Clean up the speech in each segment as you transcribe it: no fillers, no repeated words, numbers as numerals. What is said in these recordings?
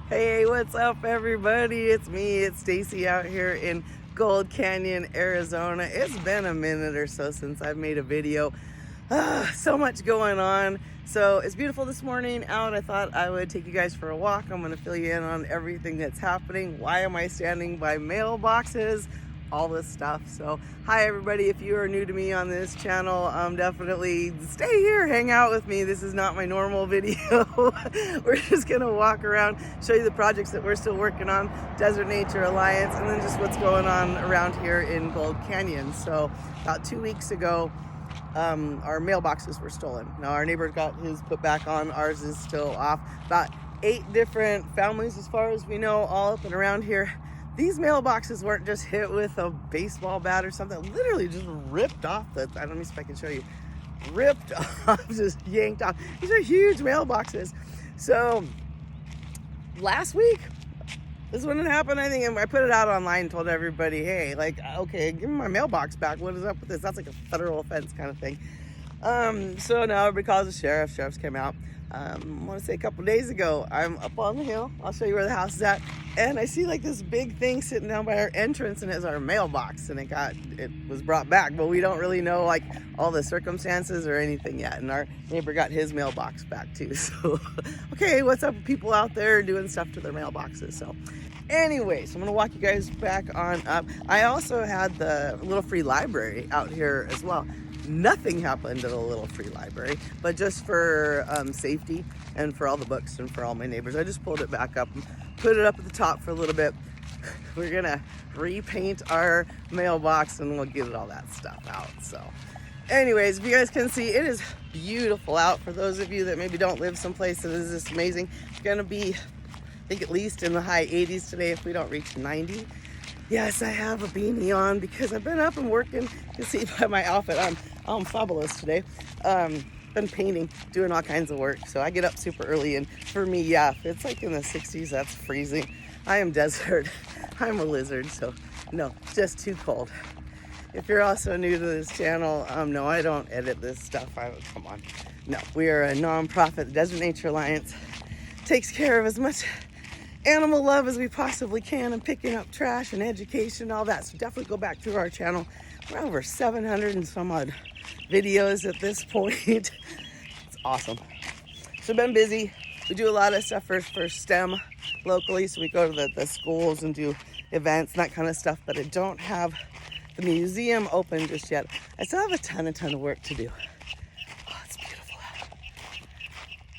Hey, what's up, everybody? It's me, it's Stacy out here in Gold Canyon, Arizona. It's been a minute or so since I've made a video. So much going on. So it's beautiful this morning out. I thought I would take you guys for a walk. I'm going to fill you in on everything that's happening. Why am I standing by mailboxes? All this stuff. So hi everybody, if you are new to me on this channel, definitely stay here, hang out with me. This is not my normal video. We're just gonna walk around, show you the projects that we're still working on, Desert Nature Alliance, and then just what's going on around here in Gold Canyon. So about 2 weeks ago, our mailboxes were stolen. Now our neighbor got his put back on, ours is still off. About 8 different families, as far as we know, all up and around here. These mailboxes weren't just hit with a baseball bat or something, literally just ripped off I don't know if I can show you, ripped off, just yanked off. These are huge mailboxes. So last week, this is when it happened, I think, and I put it out online and told everybody, hey, like, okay, give me my mailbox back. What is up with this? That's like a federal offense kind of thing. So now everybody calls the sheriff. Sheriffs came out. I want to say a couple days ago, I'm up on the hill. I'll show you where the house is at. And I see like this big thing sitting down by our entrance, and it's our mailbox, and it was brought back, but we don't really know like all the circumstances or anything yet. And our neighbor got his mailbox back too. So, okay, what's up with people out there doing stuff to their mailboxes? So anyways, I'm gonna walk you guys back on up. I also had the little free library out here as well. Nothing happened at a little free library, but just for safety and for all the books and for all my neighbors, I just pulled it back up and put it up at the top for a little bit. We're gonna repaint our mailbox and we'll get all that stuff out. So anyways, if you guys can see, it is beautiful out. For those of you that maybe don't live someplace that is this amazing, it's gonna be, I think, at least in the high 80s today if we don't reach 90. Yes, I have a beanie on because I've been up and working. You can see by my outfit, I'm fabulous today. Been painting, doing all kinds of work. So I get up super early, and for me, yeah, if it's like in the 60s, that's freezing. I am desert. I'm a lizard, so no, it's just too cold. If you're also new to this channel, no, I don't edit this stuff. Come on. No, we are a nonprofit. The Desert Nature Alliance takes care of as much animal love as we possibly can, and picking up trash and education, all that. So definitely go back through our channel. We're over 700 and some odd videos at this point. It's awesome. So been busy. We do a lot of stuff for STEM locally. So we go to the schools and do events and that kind of stuff, but I don't have the museum open just yet. I still have a ton of work to do. Oh, it's beautiful out.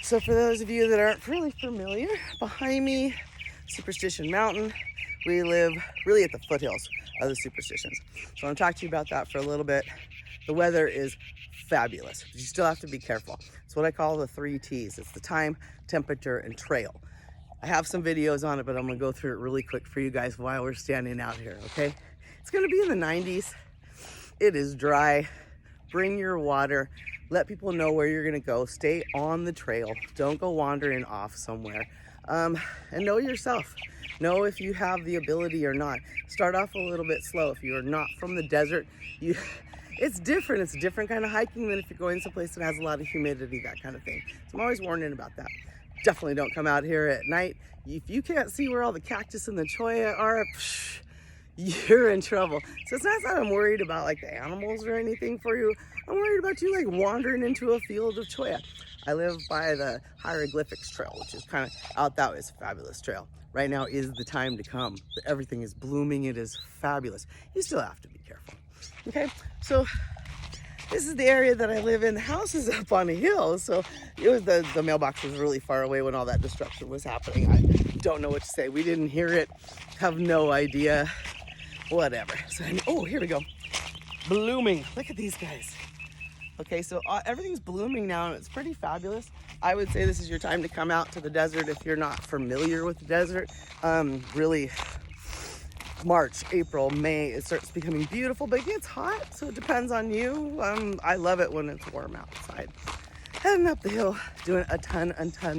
So for those of you that aren't really familiar, behind me, Superstition Mountain. We live really at the foothills of the Superstitions. So I want to talk to you about that for a little bit. The weather is fabulous, but you still have to be careful. It's what I call the 3 T's. It's the time, temperature, and trail. I have some videos on it, but I'm going to go through it really quick for you guys while we're standing out here, okay? It's going to be in the 90s. It is dry. Bring your water. Let people know where you're going to go. Stay on the trail. Don't go wandering off somewhere. And know yourself. Know if you have the ability or not. Start off a little bit slow. If you're not from the desert, it's different. It's a different kind of hiking than if you're going someplace that has a lot of humidity, that kind of thing. So I'm always warning about that. Definitely don't come out here at night. If you can't see where all the cactus and the cholla are, you're in trouble. So it's not that I'm worried about like the animals or anything for you. I'm worried about you like wandering into a field of cholla. I live by the hieroglyphics trail, which is kind of out that way. It's a fabulous trail. Right now is the time to come. Everything is blooming. It is fabulous. You still have to be careful. Okay, so this is the area that I live in. The house is up on a hill, so it was the mailbox was really far away when all that destruction was happening. I don't know what to say. We didn't hear it. Have no idea. Whatever. So oh, here we go. Blooming. Look at these guys. Okay, so everything's blooming now, and it's pretty fabulous. I would say this is your time to come out to the desert if you're not familiar with the desert. Really, March, April, May, it starts becoming beautiful, but it gets hot, so it depends on you. I love it when it's warm outside. Heading up the hill, doing a ton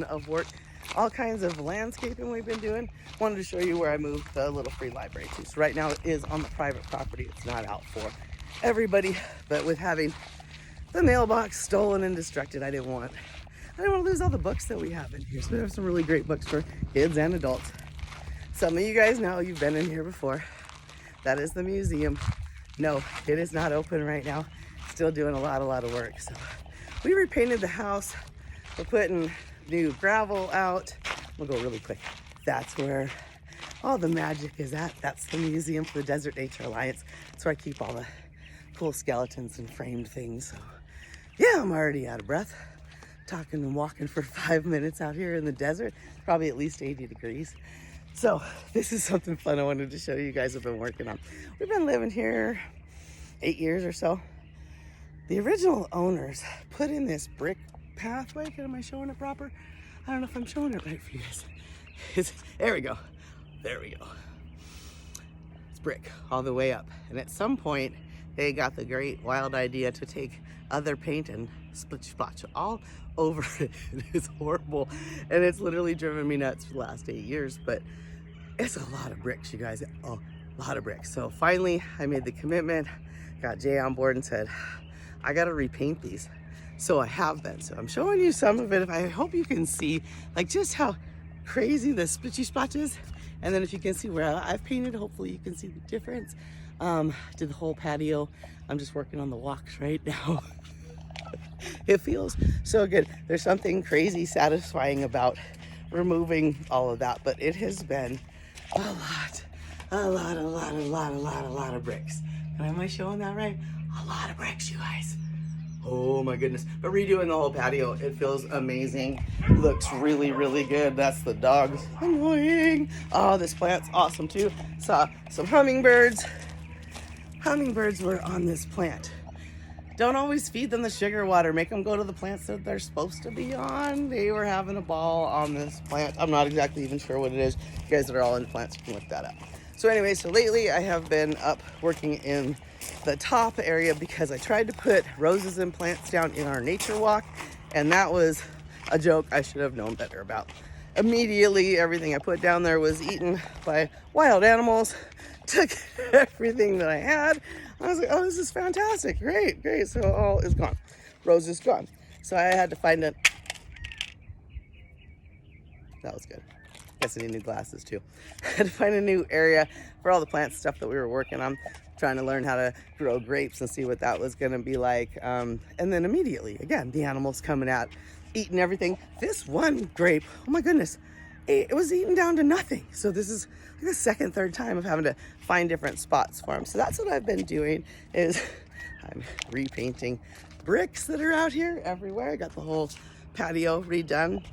of work. All kinds of landscaping we've been doing. Wanted to show you where I moved the little free library to. So right now it is on the private property. It's not out for everybody, but with having the mailbox stolen and destructed, I didn't want I don't want to lose all the books that we have in here. So we have some really great books for kids and adults. Some of you guys know, you've been in here before. That is the museum. No, it is not open right now. Still doing a lot of work. So we repainted the house. We're putting new gravel out. We'll go really quick. That's where all the magic is at. That's the museum for the Desert Nature Alliance. That's where I keep all the cool skeletons and framed things. So yeah, I'm already out of breath. Talking and walking for 5 minutes out here in the desert. Probably at least 80 degrees. So this is something fun I wanted to show you guys have been working on. We've been living here 8 years or so. The original owners put in this brick pathway. Am I showing it proper? I don't know if I'm showing it right for you guys. There we go. There we go. It's brick all the way up. And at some point, they got the great wild idea to take other paint and splotch all over it. It's horrible. And it's literally driven me nuts for the last 8 years. But it's a lot of bricks, you guys. A lot of bricks. So finally, I made the commitment, got Jay on board and said, I got to repaint these. So I have been. So I'm showing you some of it. I hope you can see like just how crazy the splitchy splotch is. And then if you can see where I've painted, hopefully you can see the difference. Did the whole patio. I'm just working on the walks right now. It feels so good. There's something crazy satisfying about removing all of that, but it has been a lot of bricks. And am I showing that right? A lot of bricks, you guys. Oh my goodness. But redoing the whole patio, it feels amazing. Looks really good. That's the dogs. Annoying. Oh, this plant's awesome too. Saw some hummingbirds. Hummingbirds were on this plant. Don't always feed them the sugar water. Make them go to the plants that they're supposed to be on. They were having a ball on this plant. I'm not exactly even sure what it is. You guys that are all into plants, you can look that up. So anyway, so lately I have been up working in the top area because I tried to put roses and plants down in our nature walk, and that was a joke I should have known better about. Immediately, everything I put down there was eaten by wild animals. Took everything that I had. I was like, oh, this is fantastic. Great. So all is gone. Rose is gone. So I had to find a... That was good. Guess I need new glasses too. I had to find a new area for all the plant stuff that we were working on. Trying to learn how to grow grapes and see what that was going to be like. And then immediately, again, the animals coming out, eating everything. This one grape, oh my goodness, it was eaten down to nothing. So this is like the second, third time of having to find different spots for them. So that's what I've been doing is I'm repainting bricks that are out here everywhere. I got the whole patio redone.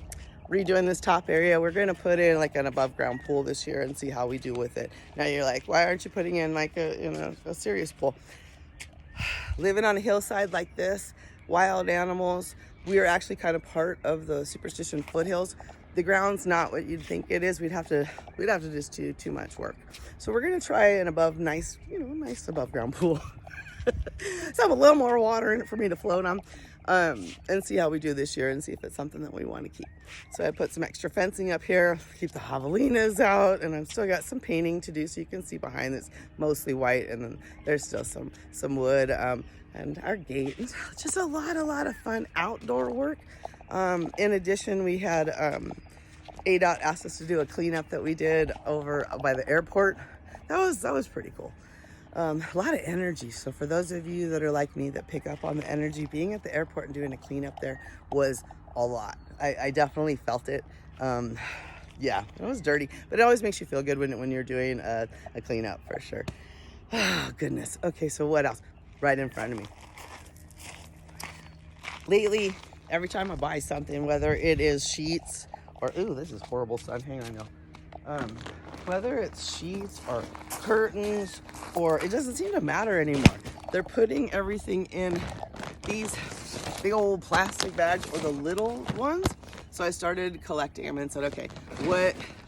Redoing this top area. We're going to put in like an above ground pool this year and see how we do with it. Now you're like, why aren't you putting in like a serious pool? Living on a hillside like this, wild animals, we are actually kind of part of the Superstition foothills. The ground's not what you'd think it is. We'd have to just do too much work. So we're going to try an nice above ground pool. So have a little more water in it for me to float on. And see how we do this year and see if it's something that we want to keep. So I put some extra fencing up here, keep the javelinas out, and I've still got some painting to do so you can see behind it's mostly white, and then there's still some wood, and our gate. It's just a lot of fun outdoor work. In addition, we had ADOT asked us to do a cleanup that we did over by the airport. That was pretty cool. A lot of energy. So for those of you that are like me that pick up on the energy, being at the airport and doing a cleanup there was a lot. I definitely felt it. Yeah, it was dirty, but it always makes you feel good when you're doing a cleanup for sure. Oh, goodness. Okay, so what else? Right in front of me. Lately, every time I buy something, whether it is sheets or, ooh, this is horrible sun. Hang on now. Whether it's sheets or curtains, or it doesn't seem to matter anymore. They're putting everything in these big old plastic bags or the little ones. So I started collecting them and said, okay,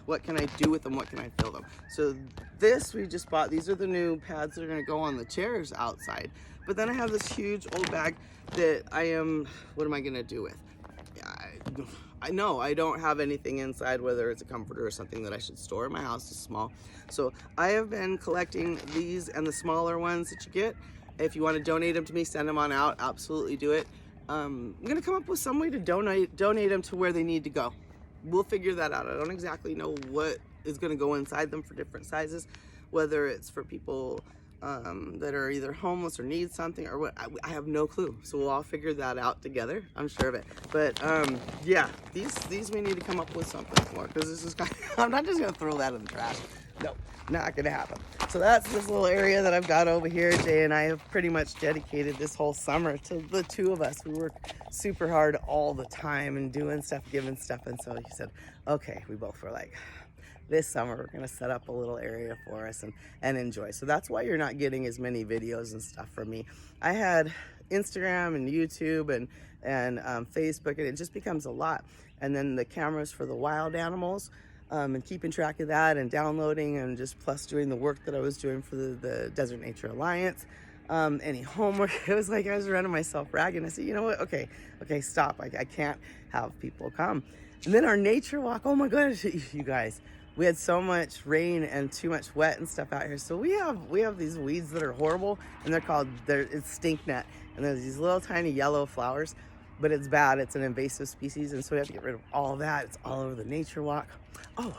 what can I do with them? What can I fill them? So this we just bought. These are the new pads that are going to go on the chairs outside. But then I have this huge old bag that what am I going to do with? I know I don't have anything inside, whether it's a comforter or something that I should store. My house is small. So I have been collecting these and the smaller ones that you get. If you want to donate them to me, send them on out. Absolutely do it. I'm gonna come up with some way to donate them to where they need to go. We'll figure that out. I don't exactly know what is gonna go inside them for different sizes, whether it's for people that are either homeless or need something or what. I have no clue. So we'll all figure that out together. I'm sure of it. But yeah, these we need to come up with something for, because this is kind of, I'm not just gonna throw that in the trash. No, not gonna happen. So that's this little area that I've got over here. Jay and I have pretty much dedicated this whole summer to the two of us. We work super hard all the time and doing stuff, giving stuff. And so he said, okay, we both were like, this summer we're gonna set up a little area for us and enjoy. So that's why you're not getting as many videos and stuff from me. I had Instagram and YouTube and Facebook, and it just becomes a lot. And then the cameras for the wild animals, and keeping track of that and downloading, and just plus doing the work that I was doing for the Desert Nature Alliance. Any homework, it was like I was running myself ragged. I said, you know what, okay, stop. I can't have people come. And then our nature walk, oh my gosh, you guys, we had so much rain and too much wet and stuff out here. So we have these weeds that are horrible, and it's stinknet. And there's these little tiny yellow flowers, but it's bad. It's an invasive species, and so we have to get rid of all that. It's all over the nature walk. Oh,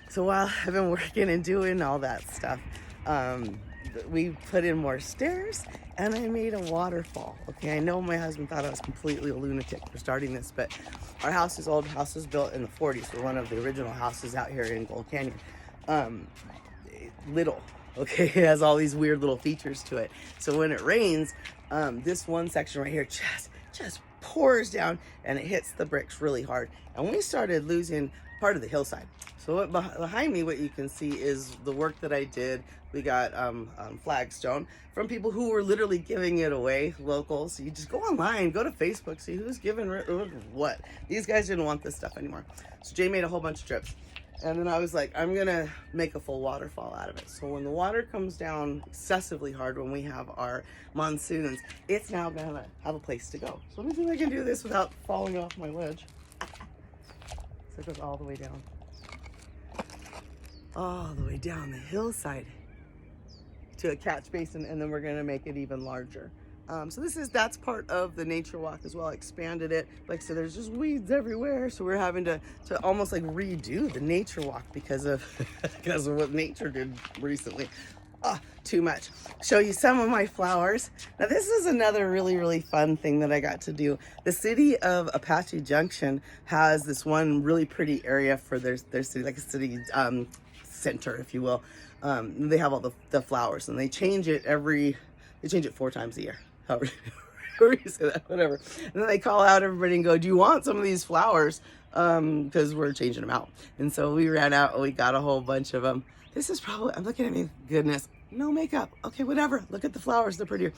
so while I've been working and doing all that stuff, we put in more stairs, and I made a waterfall. Okay, I know my husband thought I was completely a lunatic for starting this, but our house is old. The house was built in the 40s. We're one of the original houses out here in Gold Canyon. Little, okay, it has all these weird little features to it. So when it rains, this one section right here just pours down, and it hits the bricks really hard. And we started losing part of the hillside. So behind me, what you can see is the work that I did. We got flagstone from people who were literally giving it away, locals. So you just go online, go to Facebook, see who's giving what. These guys didn't want this stuff anymore. So Jay made a whole bunch of trips. And then I was like, I'm gonna make a full waterfall out of it. So when the water comes down excessively hard, when we have our monsoons, it's now gonna have a place to go. So let me see if I can do this without falling off my ledge. So it goes all the way down. All the way down the hillside to a catch basin, and then we're gonna make it even larger. So that's part of the nature walk as well. I expanded it. Like I said, there's just weeds everywhere, so we're having to almost like redo the nature walk because of what nature did recently. Too much. Show you some of my flowers. Now this is another really fun thing that I got to do. The city of Apache Junction has this one really pretty area for their city, like a city center, if you will. They have all the flowers, and they change it 4 times a year. However you say that, whatever. And then they call out everybody and go, do you want some of these flowers? Because we're changing them out. And so we ran out and we got a whole bunch of them. This is probably, I'm looking at me, goodness, no makeup. Okay, whatever. Look at the flowers, they're prettier.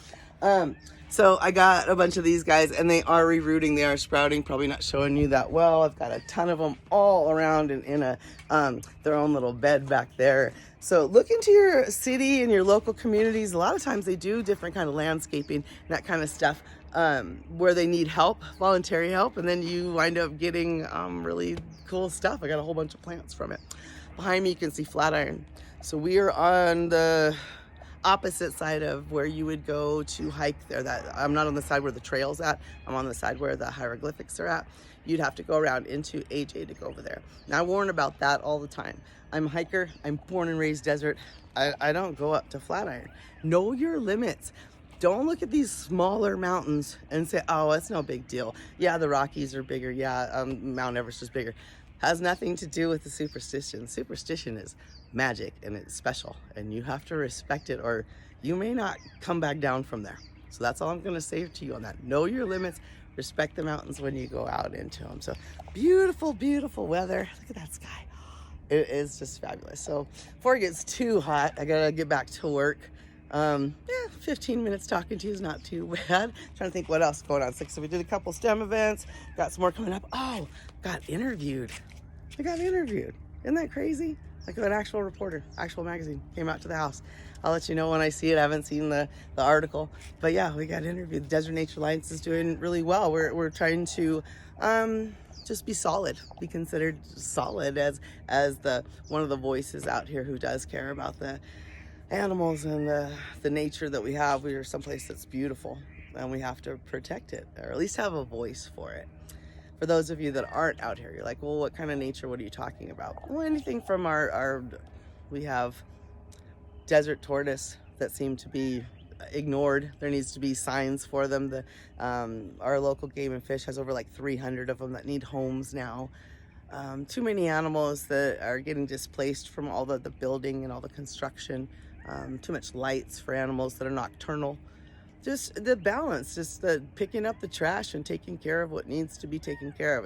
So I got a bunch of these guys, and they are rerooting, they are sprouting, probably not showing you that well. I've got a ton of them all around in their own little bed back there. So look into your city and your local communities. A lot of times they do different kind of landscaping and that kind of stuff where they need help, voluntary help, and then you wind up getting really cool stuff. I got a whole bunch of plants from it. Behind me you can see Flatiron. So we are on the opposite side of where you would go to hike there. That I'm not on the side where the trail's at. I'm on the side where the hieroglyphics are at. You'd have to go around into AJ to go over there. Now I warn about that all the time. I'm a hiker. I'm born and raised desert. I don't go up to Flatiron. Know your limits. Don't look at these smaller mountains and say, oh, it's no big deal. Yeah, the Rockies are bigger. Yeah, Mount Everest is bigger. Has nothing to do with the superstition. Superstition is magic, and it's special, and you have to respect it, or you may not come back down from there. So that's all I'm going to say to you on that. Know your limits. Respect the mountains when you go out into them. So beautiful weather. Look at that sky. It is just fabulous. So before it gets too hot, I gotta get back to work. 15 minutes talking to you is not too bad. Trying to think what else is going on. So we did a couple STEM events, got some more coming up. Oh, got interviewed. I got interviewed. Isn't that crazy? Like an actual reporter, actual magazine came out to the house. I'll let you know when I see it. I haven't seen the article, but yeah, we got interviewed. The Desert Nature Alliance is doing really well. We're trying to just be solid, be considered solid as the one of the voices out here who does care about the animals and the nature that we have. We are someplace that's beautiful. and we have to protect it, or at least have a voice for it. For those of you that aren't out here, you're like, well, what kind of nature, what are you talking about? Well, anything from we have desert tortoise that seem to be ignored. There needs to be signs for them. Our local Game and Fish has over like 300 of them that need homes now. Too many animals that are getting displaced from all the building and all the construction. Too much lights for animals that are nocturnal. Just the balance, just the picking up the trash and taking care of what needs to be taken care of.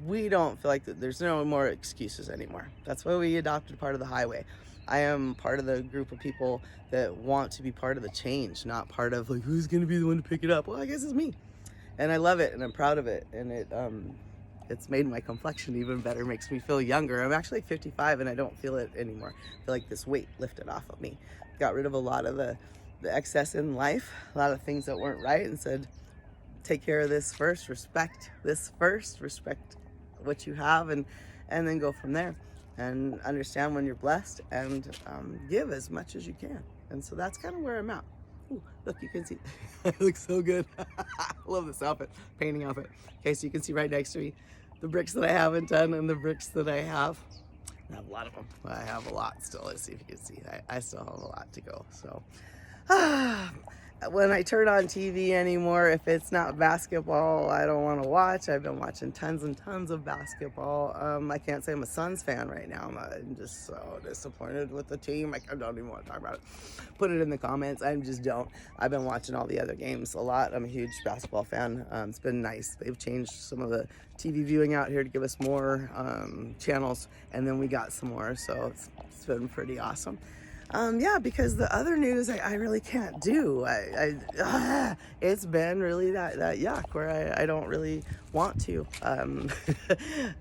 We don't feel like there's no more excuses anymore. That's why we adopted part of the highway. I am part of the group of people that want to be part of the change, not part of like, who's going to be the one to pick it up? Well, I guess it's me. And I love it, and I'm proud of it. And it's made my complexion even better, makes me feel younger. I'm actually 55 and I don't feel it anymore. I feel like this weight lifted off of me. Got rid of a lot of the excess in life, a lot of things that weren't right, and said, take care of this first, respect this first, respect what you have, and then go from there. And understand when you're blessed, and give as much as you can. And so that's kind of where I'm at. Ooh, look, you can see, I look so good. I love this outfit, painting outfit. Okay, so you can see right next to me the bricks that I haven't done and the bricks that I have. I have a lot of them. I have a lot still. Let's see if you can see. I still have a lot to go. So when I turn on TV anymore, if it's not basketball, I don't want to watch. I've been watching tons and tons of basketball. I can't say I'm a Suns fan right now. I'm just so disappointed with the team. I don't even want to talk about it. Put it in the comments. I just don't. I've been watching all the other games a lot. I'm a huge basketball fan. It's been nice. They've changed some of the TV viewing out here to give us more channels, and then we got some more, so it's been pretty awesome. Yeah, because the other news I really can't do. It's been really that yuck where I don't really want to.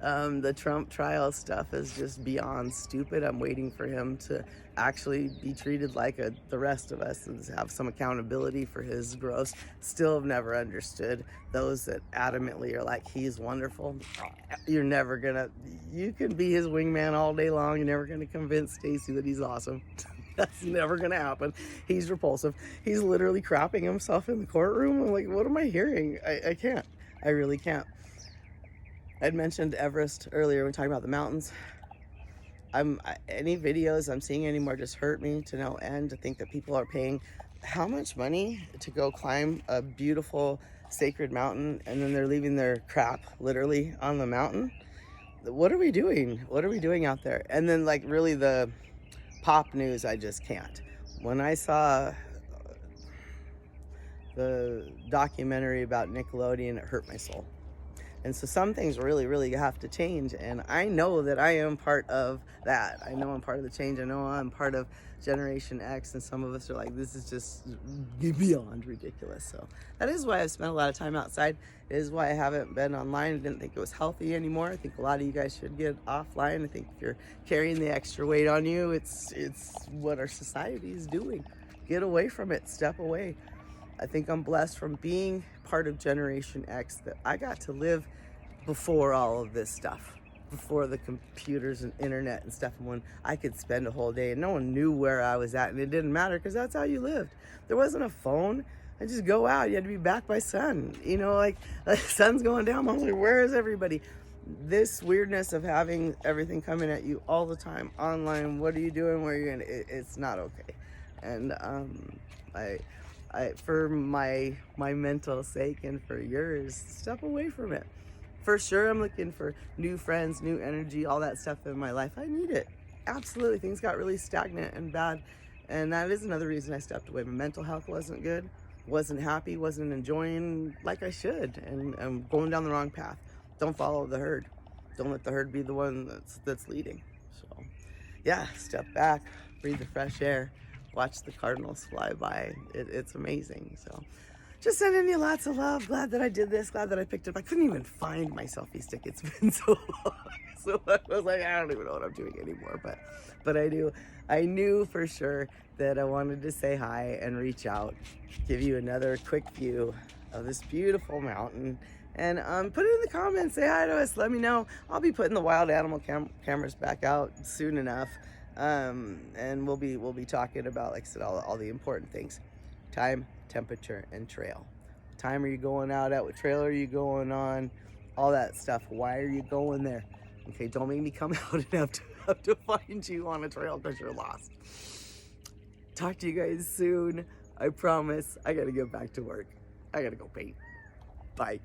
The Trump trial stuff is just beyond stupid. I'm waiting for him to actually be treated like the rest of us and have some accountability for his gross. Still have never understood those that adamantly are like, he's wonderful. You're never gonna, you can be his wingman all day long. You're never gonna convince Stacey that he's awesome. That's never gonna happen. He's repulsive. He's literally crapping himself in the courtroom. I'm like, what am I hearing? I can't. I really can't. I'd mentioned Everest earlier when talking about the mountains. Any videos I'm seeing anymore just hurt me to no end, to think that people are paying how much money to go climb a beautiful sacred mountain, and then they're leaving their crap literally on the mountain. What are we doing? What are we doing out there? And then like really the pop news, I just can't. When I saw the documentary about Nickelodeon, it hurt my soul. And so some things really, really have to change. And I know that I am part of that. I know I'm part of the change. I know I'm part of Generation X. And some of us are like, this is just beyond ridiculous. So that is why I've spent a lot of time outside. It is why I haven't been online. I didn't think it was healthy anymore. I think a lot of you guys should get offline. I think if you're carrying the extra weight on you, it's what our society is doing. Get away from it. Step away. I think I'm blessed from being part of Generation X that I got to live before all of this stuff, before the computers and internet and stuff, when I could spend a whole day and no one knew where I was at, and it didn't matter because that's how you lived. There wasn't a phone. I just go out. You had to be back by sun. You know, like the sun's going down. I'm like, where is everybody? This weirdness of having everything coming at you all the time online. What are you doing? Where are you going? It's not okay. And for my mental sake and for yours, step away from it. For sure, I'm looking for new friends, new energy, all that stuff in my life. I need it. Absolutely. Things got really stagnant and bad. And that is another reason I stepped away. My mental health wasn't good. Wasn't happy. Wasn't enjoying like I should. And I'm going down the wrong path. Don't follow the herd. Don't let the herd be the one that's leading. So, yeah, step back, breathe the fresh air. Watch the cardinals fly by. It's amazing. So just sending you lots of love. Glad that I did this. Glad that I picked it up. I couldn't even find my selfie stick. It's been so long. So I was like, I don't even know what I'm doing anymore. But I do. I knew for sure that I wanted to say hi and reach out, give you another quick view of this beautiful mountain. And put it in the comments. Say hi to us. Let me know. I'll be putting the wild animal cameras back out soon enough. And we'll be talking about, like I said, all the important things. time, temperature, and trail. What time are you going out at? What trail are you going on? All that stuff. Why are you going there? Okay, don't make me come out and have to find you on a trail because you're lost. Talk to you guys soon. I promise. I gotta get back to work. I gotta go paint. Bye.